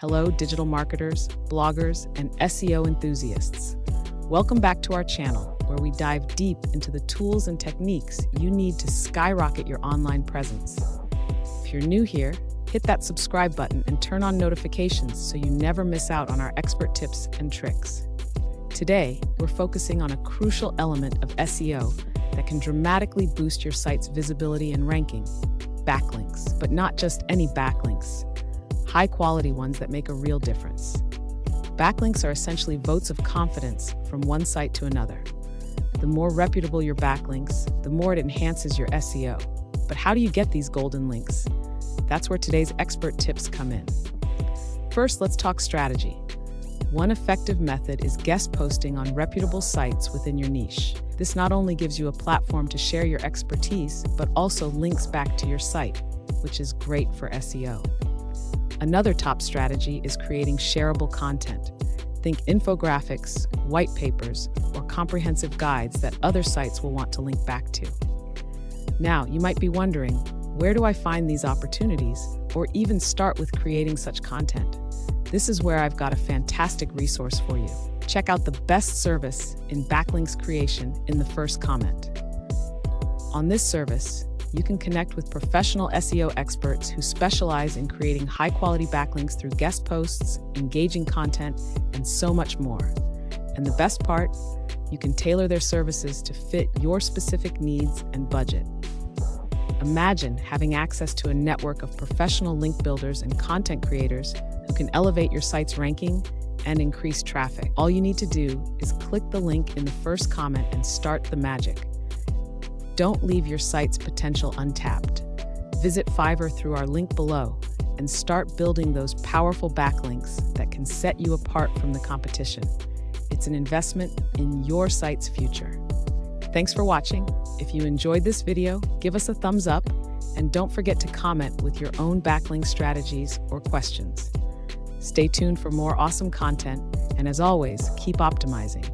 Hello, digital marketers, bloggers, and SEO enthusiasts. Welcome back to our channel, where we dive deep into the tools and techniques you need to skyrocket your online presence. If you're new here, hit that subscribe button and turn on notifications so you never miss out on our expert tips and tricks. Today, we're focusing on a crucial element of SEO that can dramatically boost your site's visibility and ranking: backlinks. But not just any backlinks. High-quality ones that make a real difference. Backlinks are essentially votes of confidence from one site to another. The more reputable your backlinks, the more it enhances your SEO. But how do you get these golden links? That's where today's expert tips come in. First, let's talk strategy. One effective method is guest posting on reputable sites within your niche. This not only gives you a platform to share your expertise, but also links back to your site, which is great for SEO. Another top strategy is creating shareable content. Think infographics, white papers, or comprehensive guides that other sites will want to link back to. Now, you might be wondering, where do I find these opportunities, or even start with creating such content? This is where I've got a fantastic resource for you. Check out the best service in backlinks creation in the first comment. On this service, you can connect with professional SEO experts who specialize in creating high-quality backlinks through guest posts, engaging content, and so much more. And the best part, you can tailor their services to fit your specific needs and budget. Imagine having access to a network of professional link builders and content creators who can elevate your site's ranking and increase traffic. All you need to do is click the link in the first comment and start the magic. Don't leave your site's potential untapped. Visit Fiverr through our link below and start building those powerful backlinks that can set you apart from the competition. It's an investment in your site's future. Thanks for watching. If you enjoyed this video, give us a thumbs up and don't forget to comment with your own backlink strategies or questions. Stay tuned for more awesome content, and as always, keep optimizing.